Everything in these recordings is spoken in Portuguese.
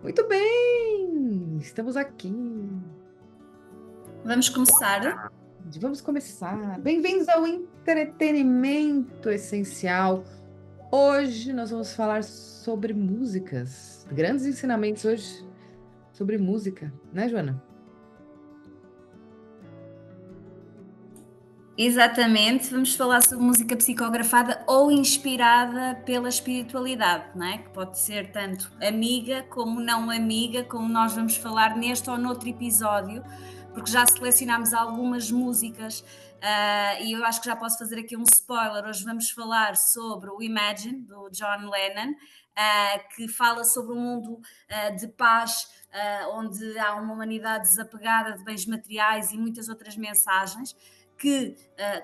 Muito bem, estamos aqui. Vamos começar. Vamos começar. Bem-vindos ao Entretenimento Essencial. Hoje nós vamos falar sobre músicas, grandes ensinamentos hoje sobre música, né, Joana? Exatamente, vamos falar sobre música psicografada ou inspirada pela espiritualidade, não é? Que pode ser tanto amiga como não amiga, como nós vamos falar neste ou noutro episódio, porque já selecionámos algumas músicas e eu acho que já posso fazer aqui um spoiler. Hoje vamos falar sobre o Imagine, do John Lennon, que fala sobre um mundo de paz, onde há uma humanidade desapegada de bens materiais e muitas outras mensagens que,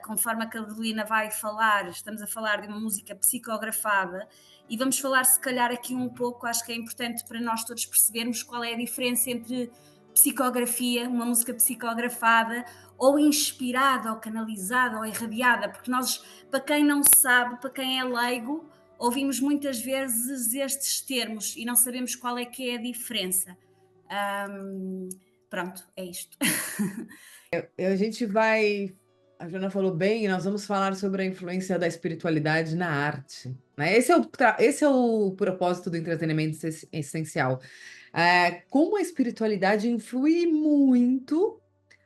conforme a Carolina vai falar, estamos a falar de uma música psicografada e vamos falar, se calhar, aqui um pouco, acho que é importante para nós todos percebermos qual é a diferença entre psicografia, uma música psicografada, ou inspirada, ou canalizada, ou irradiada, porque nós, para quem não sabe, para quem é leigo, ouvimos muitas vezes estes termos e não sabemos qual é que é a diferença. Ahm, Pronto, é isto. A gente vai, a Joana falou bem, e nós vamos falar sobre a influência da espiritualidade na arte, né? Esse é o propósito do entretenimento essencial. Como a espiritualidade influi muito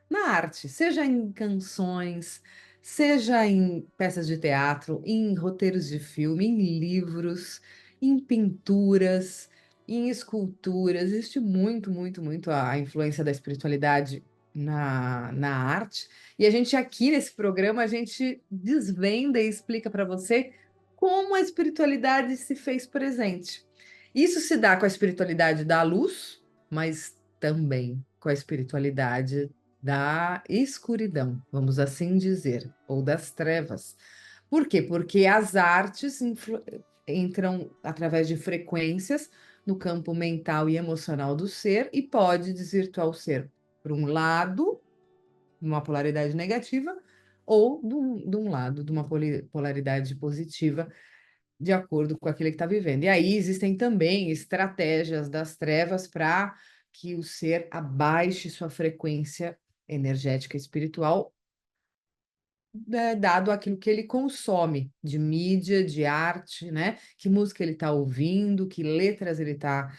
na arte, seja em canções, seja em peças de teatro, em roteiros de filme, em livros, em pinturas, em esculturas. Existe muito, muito, muito a influência da espiritualidade na arte. E a gente aqui nesse programa, a gente desvenda e explica para você como a espiritualidade se fez presente. Isso se dá com a espiritualidade da luz, mas também com a espiritualidade da escuridão, vamos assim dizer, ou das trevas. Por quê? Porque as artes entram através de frequências no campo mental e emocional do ser e pode desvirtuar o ser por um lado, uma polaridade negativa, ou de um lado, de uma polaridade positiva, de acordo com aquele que está vivendo. E aí existem também estratégias das trevas para que o ser abaixe sua frequência energética e espiritual, dado aquilo que ele consome de mídia, de arte, né? Que música ele está ouvindo, que letras ele tá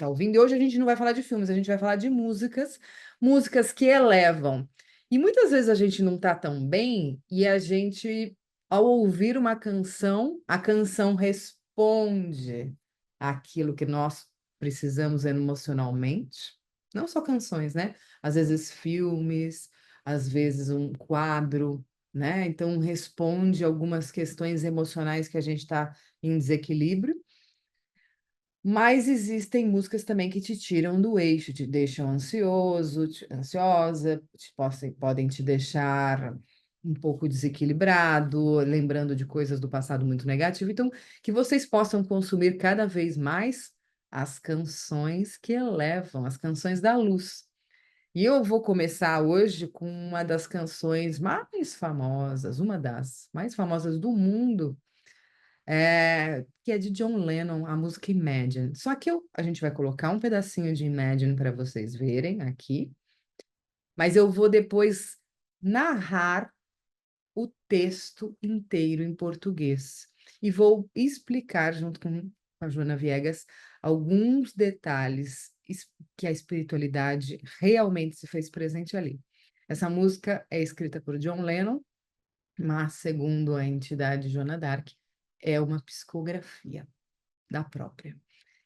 ouvindo. E hoje a gente não vai falar de filmes, a gente vai falar de músicas, músicas que elevam. E muitas vezes a gente não está tão bem e a gente, ao ouvir uma canção, a canção responde àquilo que nós precisamos emocionalmente. Não só canções, né? Às vezes filmes, às vezes um quadro, né? Então responde algumas questões emocionais que a gente está em desequilíbrio. Mas existem músicas também que te tiram do eixo, te deixam ansioso, ansiosa, podem te deixar um pouco desequilibrado, lembrando de coisas do passado muito negativo. Então, que vocês possam consumir cada vez mais as canções que elevam, as canções da luz. E eu vou começar hoje com uma das canções mais famosas, uma das mais famosas do mundo, que é de John Lennon, a música Imagine. Só que a gente vai colocar um pedacinho de Imagine para vocês verem aqui, mas eu vou depois narrar o texto inteiro em português e vou explicar, junto com a Joana Viegas, alguns detalhes que a espiritualidade realmente se fez presente ali. Essa música é escrita por John Lennon, mas, segundo a entidade Joana d'Arc, é uma psicografia da própria.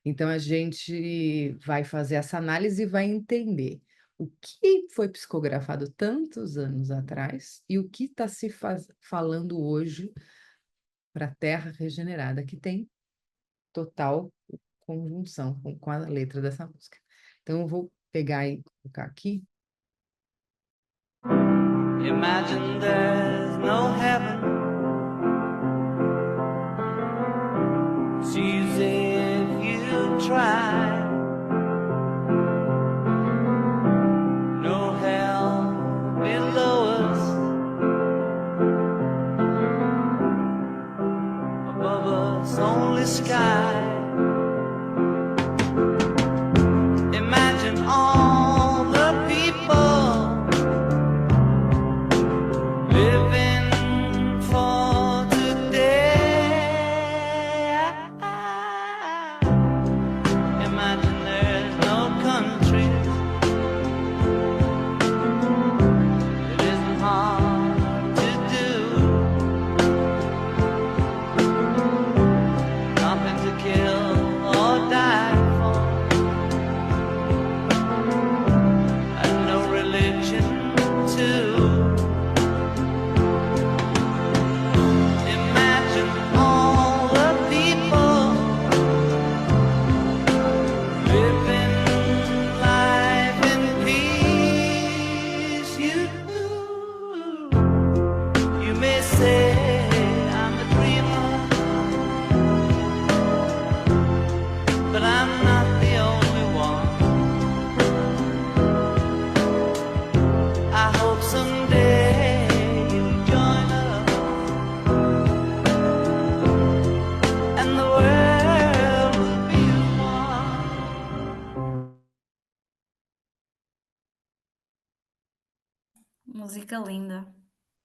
Então, a gente vai fazer essa análise e vai entender o que foi psicografado tantos anos atrás e o que está se falando hoje para a Terra regenerada, que tem total conjunção com a letra dessa música. Então, eu vou pegar e colocar aqui. Imagine there's no heaven. It's easy if you try. No hell below us. Above us only sky. música linda.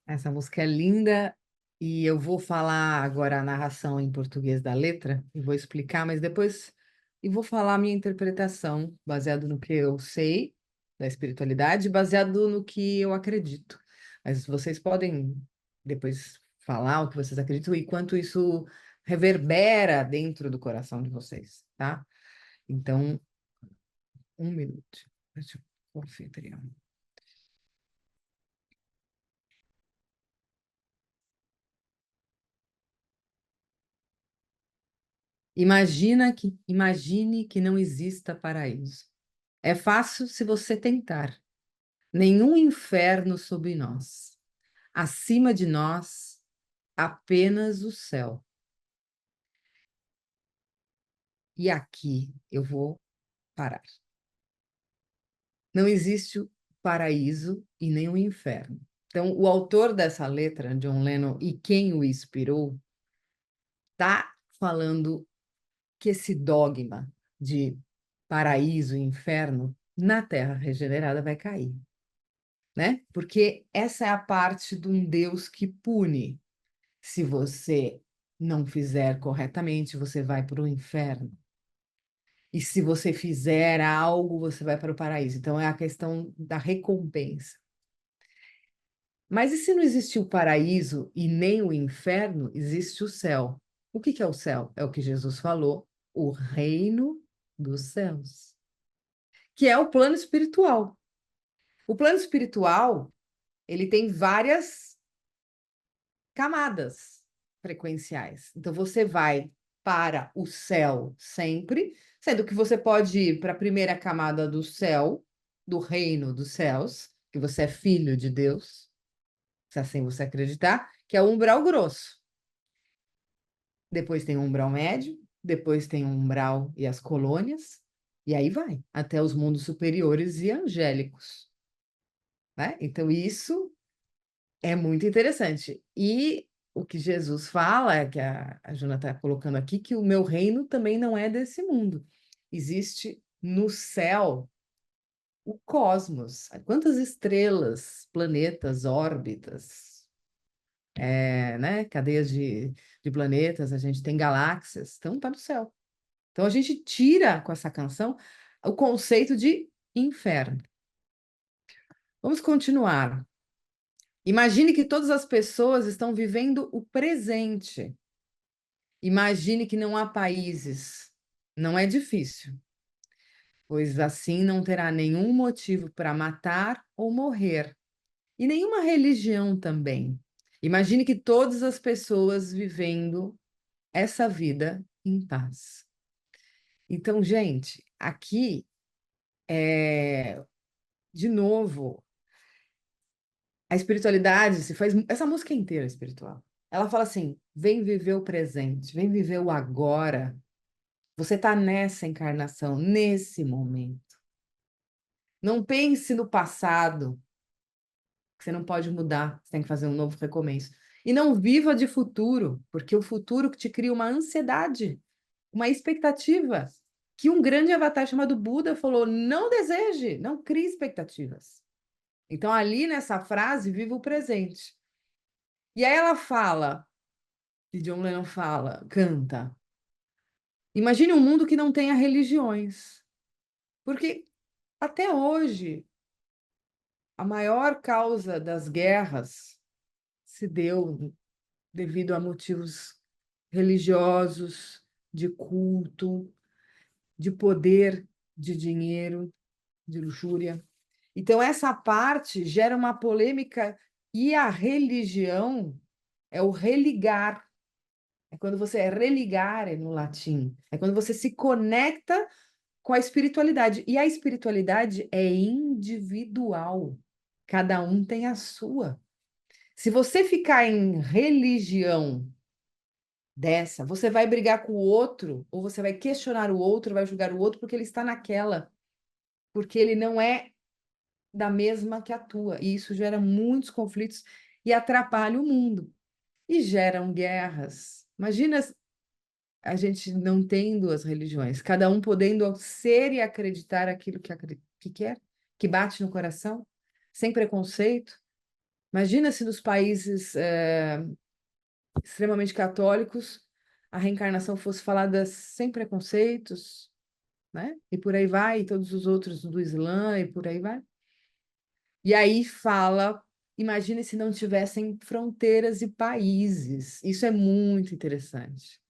Essa música é linda e eu vou falar agora a narração em português da letra e vou explicar, mas depois e vou falar a minha interpretação, baseado no que eu sei da espiritualidade, baseado no que eu acredito. Mas vocês podem depois falar o que vocês acreditam e quanto isso reverbera dentro do coração de vocês, tá? Então, um minuto. Deixa eu conferir. Imagine que não exista paraíso. É fácil se você tentar. Nenhum inferno sob nós. Acima de nós, apenas o céu. E aqui eu vou parar. Não existe o paraíso e nem o inferno. Então, o autor dessa letra, John Lennon, e quem o inspirou, está falando que esse dogma de paraíso e inferno na Terra regenerada vai cair, né? Porque essa é a parte de um Deus que pune. Se você não fizer corretamente, você vai para o inferno. E se você fizer algo, você vai para o paraíso. Então é a questão da recompensa. Mas e se não existe o paraíso e nem o inferno, existe o céu. O que que é o céu? É o que Jesus falou, o reino dos céus, que é o plano espiritual. O plano espiritual, ele tem várias camadas frequenciais. Então você vai para o céu sempre, sendo que você pode ir para a primeira camada do céu, do reino dos céus, que você é filho de Deus, se assim você acreditar, que é o umbral grosso. Depois tem o umbral médio, depois tem o umbral e as colônias, e aí vai até os mundos superiores e angélicos, né? Então isso é muito interessante. E o que Jesus fala, que a Juna está colocando aqui, que o meu reino também não é desse mundo. Existe no céu o cosmos. Quantas estrelas, planetas, órbitas, né? Cadeias de planetas, a gente tem galáxias, então está no céu. Então a gente tira com essa canção o conceito de inferno. Vamos continuar. Imagine que todas as pessoas estão vivendo o presente. Imagine que não há países. Não é difícil, pois assim não terá nenhum motivo para matar ou morrer, e nenhuma religião também. Imagine que todas as pessoas vivendo essa vida em paz. Então, gente, aqui de novo, a espiritualidade se faz. Essa música inteira é espiritual. Ela fala assim: vem viver o presente, vem viver o agora. Você está nessa encarnação, nesse momento. Não pense no passado, que você não pode mudar, você tem que fazer um novo recomeço. E não viva de futuro, porque o futuro te cria uma ansiedade, uma expectativa, que um grande avatar chamado Buda falou: não deseje, não crie expectativas. Então, ali nessa frase, viva o presente. E aí ela fala, e John Lennon fala, canta. Imagine um mundo que não tenha religiões. Porque até hoje, a maior causa das guerras se deu devido a motivos religiosos, de culto, de poder, de dinheiro, de luxúria. Então, essa parte gera uma polêmica, e a religião é o religar. É quando você é religare no latim. É quando você se conecta com a espiritualidade. E a espiritualidade é individual. Cada um tem a sua. Se você ficar em religião dessa, você vai brigar com o outro, ou você vai questionar o outro, vai julgar o outro, porque ele está naquela. Porque ele não é da mesma que a tua. E isso gera muitos conflitos e atrapalha o mundo. E geram guerras. Imagina a gente não tendo as religiões, cada um podendo ser e acreditar aquilo que quer, que bate no coração, sem preconceito. Imagina se nos países extremamente católicos a reencarnação fosse falada sem preconceitos, né? E por aí vai, e todos os outros do Islã, e por aí vai. E aí fala, imagine se não tivessem fronteiras e países. Isso é muito interessante.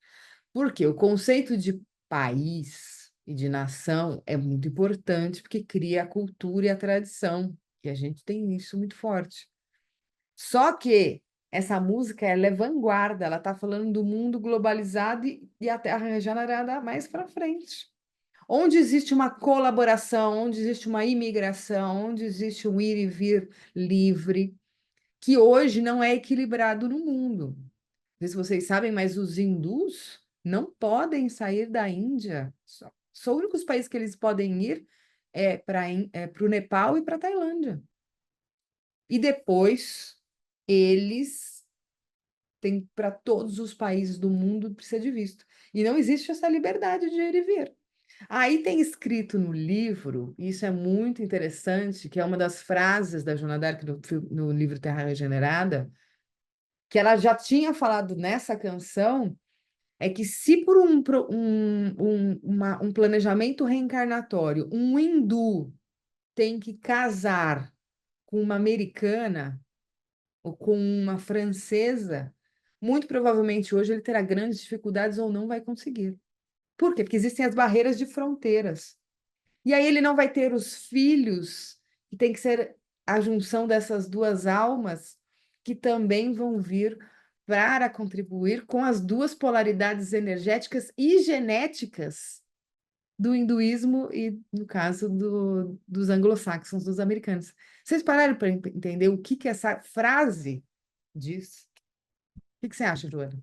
Porque o conceito de país e de nação é muito importante, porque cria a cultura e a tradição, e a gente tem isso muito forte. Só que essa música ela é vanguarda, ela está falando do mundo globalizado e a Terra regenerada mais para frente. Onde existe uma colaboração, onde existe uma imigração, onde existe um ir e vir livre, que hoje não é equilibrado no mundo. Não sei se vocês sabem, mas os hindus não podem sair da Índia. Só os únicos países que eles podem ir para o Nepal e para a Tailândia. E depois eles têm para todos os países do mundo precisa de visto. E não existe essa liberdade de ir e vir. Aí tem escrito no livro, e isso é muito interessante, que é uma das frases da Joana d'Arc no livro Terra Regenerada, que ela já tinha falado nessa canção, é que se por um planejamento reencarnatório, um hindu tem que casar com uma americana ou com uma francesa, muito provavelmente hoje ele terá grandes dificuldades ou não vai conseguir. Por quê? Porque existem as barreiras de fronteiras. E aí ele não vai ter os filhos, que tem que ser a junção dessas duas almas, que também vão vir para contribuir com as duas polaridades energéticas e genéticas do hinduísmo e, no caso, dos anglo-saxons, dos americanos. Vocês pararam para entender o que essa frase diz? O que você acha, Joana?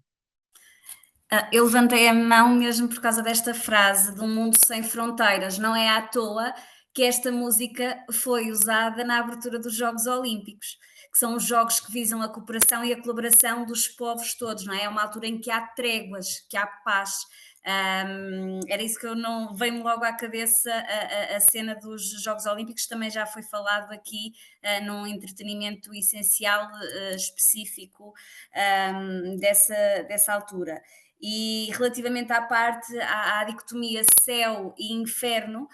Eu levantei a mão mesmo por causa desta frase de um mundo sem fronteiras. Não é à toa que esta música foi usada na abertura dos Jogos Olímpicos, que são os jogos que visam a cooperação e a colaboração dos povos todos, não é? É uma altura em que há tréguas, que há paz. Era isso que eu não veio-me logo à cabeça a cena dos Jogos Olímpicos, também já foi falado aqui num entretenimento essencial específico dessa altura. E relativamente à dicotomia céu e inferno,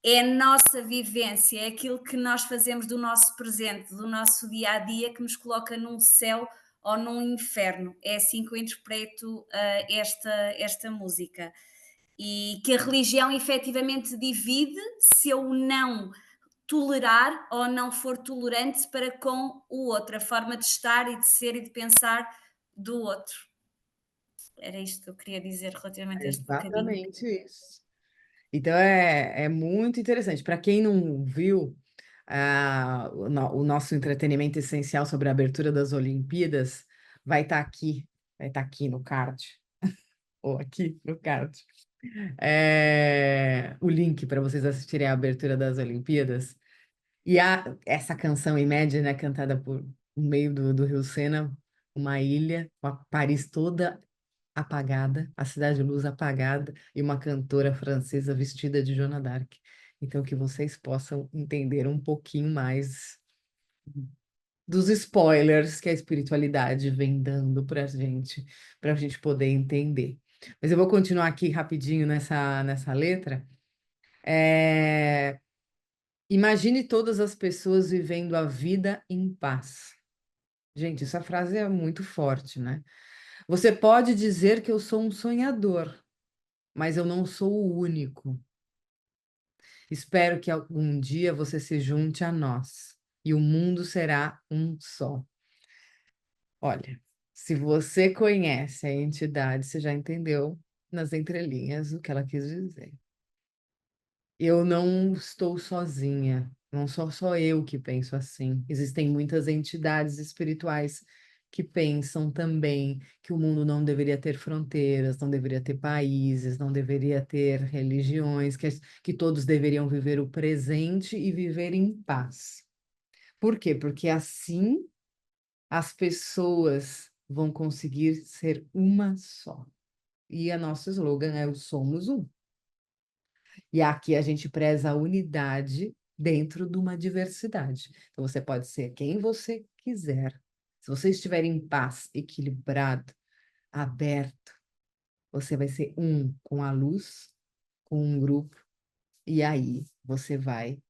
é a nossa vivência, é aquilo que nós fazemos do nosso presente, do nosso dia a dia, que nos coloca num céu ou num inferno. É assim que eu interpreto esta música. E que a religião efetivamente divide se eu não tolerar ou não for tolerante para com o outro, a forma de estar e de ser e de pensar do outro. Era isto que eu queria dizer relativamente a este bocadinho. Exatamente isso. Então é muito interessante. Para quem não viu o nosso entretenimento essencial sobre a abertura das Olimpíadas, vai estar aqui no card, ou aqui no card. O link para vocês assistirem a abertura das Olimpíadas. E essa canção Imagine é cantada no meio do Rio Sena, uma ilha, com a Paris toda apagada, a Cidade de Luz apagada e uma cantora francesa vestida de Joana d'Arc. Então, que vocês possam entender um pouquinho mais dos spoilers que a espiritualidade vem dando para a gente poder entender. Mas eu vou continuar aqui rapidinho nessa letra. Imagine todas as pessoas vivendo a vida em paz. Gente, essa frase é muito forte, né? Você pode dizer que eu sou um sonhador, mas eu não sou o único. Espero que algum dia você se junte a nós e o mundo será um só. Olha, se você conhece a entidade, você já entendeu nas entrelinhas o que ela quis dizer. Eu não estou sozinha, não sou só eu que penso assim. Existem muitas entidades espirituais que pensam também que o mundo não deveria ter fronteiras, não deveria ter países, não deveria ter religiões, que todos deveriam viver o presente e viver em paz. Por quê? Porque assim as pessoas vão conseguir ser uma só. E a nosso slogan é o Somos Um. E aqui a gente preza a unidade dentro de uma diversidade. Então você pode ser quem você quiser, se você estiver em paz, equilibrado, aberto, você vai ser um com a luz, com um grupo, e aí você vai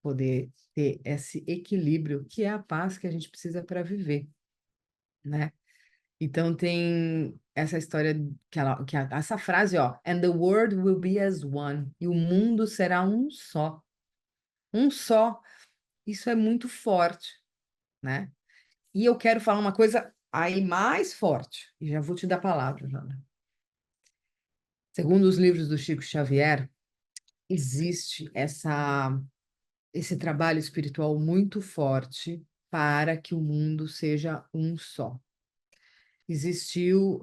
poder ter esse equilíbrio, que é a paz que a gente precisa para viver, né? Então tem essa história essa frase, ó, and the world will be as one, e o mundo será um só. Um só. Isso é muito forte, né? E eu quero falar uma coisa aí mais forte, e já vou te dar a palavra, Jana. Segundo os livros do Chico Xavier, existe esse trabalho espiritual muito forte para que o mundo seja um só. Existiu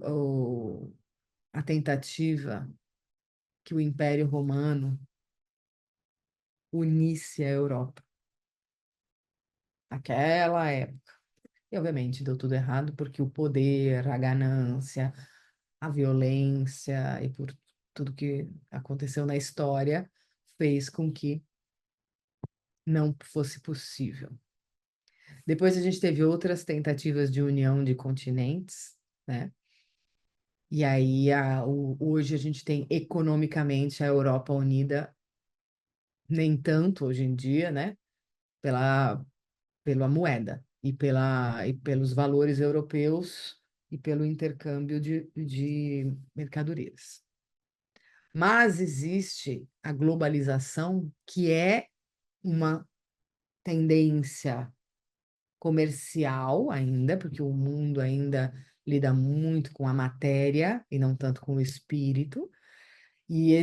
a tentativa que o Império Romano unisse a Europa. Naquela época. E, obviamente, deu tudo errado, porque o poder, a ganância, a violência e por tudo que aconteceu na história fez com que não fosse possível. Depois a gente teve outras tentativas de união de continentes, né? E aí, hoje a gente tem economicamente a Europa unida, nem tanto hoje em dia, né? Pela moeda e pelos valores europeus e pelo intercâmbio de mercadorias. Mas existe a globalização, que é uma tendência comercial ainda, porque o mundo ainda lida muito com a matéria e não tanto com o espírito, e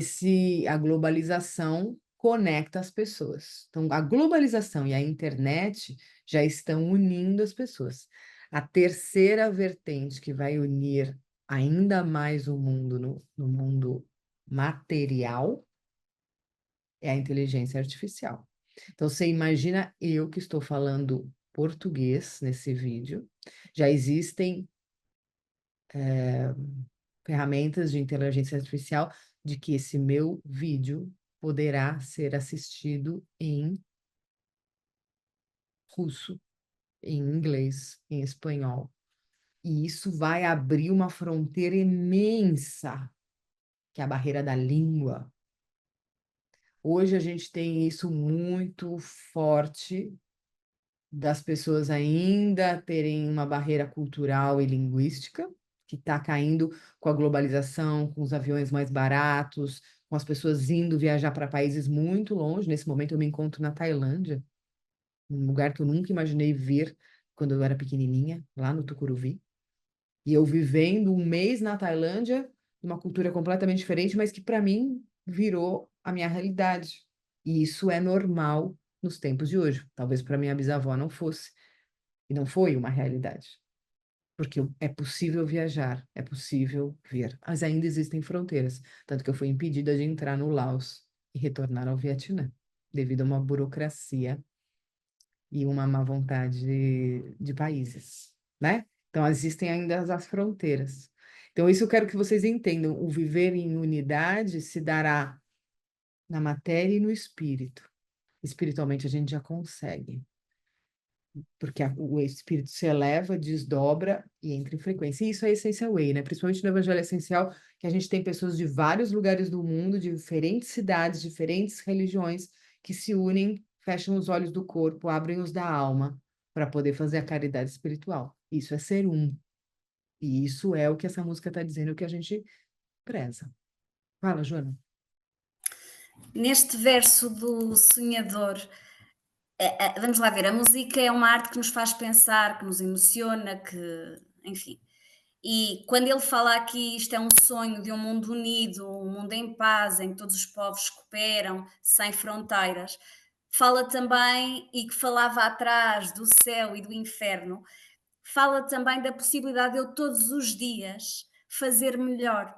a globalização conecta as pessoas. Então, a globalização e a internet já estão unindo as pessoas. A terceira vertente que vai unir ainda mais o mundo no mundo material é a inteligência artificial. Então, você imagina eu que estou falando português nesse vídeo, já existem ferramentas de inteligência artificial de que esse meu vídeo poderá ser assistido em russo, em inglês, em espanhol. E isso vai abrir uma fronteira imensa, que é a barreira da língua. Hoje a gente tem isso muito forte, das pessoas ainda terem uma barreira cultural e linguística, que está caindo com a globalização, com os aviões mais baratos, com as pessoas indo viajar para países muito longe. Nesse momento eu me encontro na Tailândia, um lugar que eu nunca imaginei ver quando eu era pequenininha, lá no Tucuruvi. E eu vivendo um mês na Tailândia, uma cultura completamente diferente, mas que para mim virou a minha realidade. E isso é normal nos tempos de hoje. Talvez para minha bisavó não fosse, e não foi uma realidade. Porque é possível viajar, é possível ver, mas ainda existem fronteiras. Tanto que eu fui impedida de entrar no Laos e retornar ao Vietnã, devido a uma burocracia e uma má vontade de países, né? Então, existem ainda as fronteiras. Então, isso eu quero que vocês entendam. O viver em unidade se dará na matéria e no espírito. Espiritualmente, a gente já consegue, porque o espírito se eleva, desdobra e entra em frequência. E isso é a essência Way, né? Principalmente no Evangelho Essencial, que a gente tem pessoas de vários lugares do mundo, de diferentes cidades, diferentes religiões, que se unem, fecham os olhos do corpo, abrem os da alma, para poder fazer a caridade espiritual. Isso é ser um. E isso é o que essa música está dizendo, o que a gente preza. Fala, Joana. Neste verso do sonhador, vamos lá ver, a música é uma arte que nos faz pensar, que nos emociona, que, enfim. E quando ele fala aqui, isto é um sonho de um mundo unido, um mundo em paz, em que todos os povos cooperam, sem fronteiras. Fala também, e que falava atrás do céu e do inferno, fala também da possibilidade de eu todos os dias fazer melhor.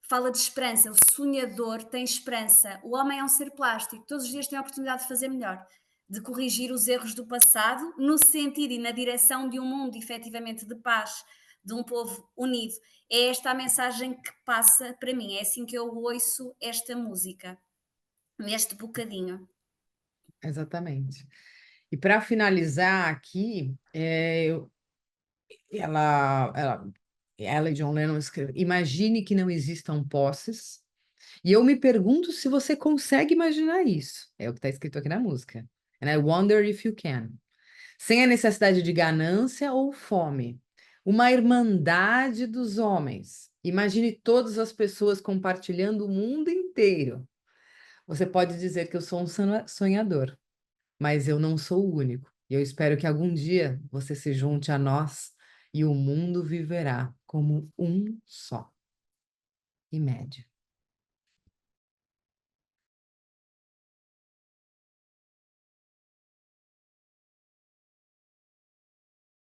Fala de esperança, o sonhador tem esperança. O homem é um ser plástico, todos os dias tem a oportunidade de fazer melhor, de corrigir os erros do passado, no sentido e na direção de um mundo efetivamente de paz, de um povo unido. É esta a mensagem que passa para mim, é assim que eu ouço esta música, neste bocadinho. Exatamente. E para finalizar aqui, ela e John Lennon escreveu: Imagine que não existam posses. E eu me pergunto se você consegue imaginar isso. É o que está escrito aqui na música. And I wonder if you can. Sem a necessidade de ganância ou fome. Uma irmandade dos homens. Imagine todas as pessoas compartilhando o mundo inteiro. Você pode dizer que eu sou um sonhador, mas eu não sou o único. E eu espero que algum dia você se junte a nós e o mundo viverá como um só. Imagine.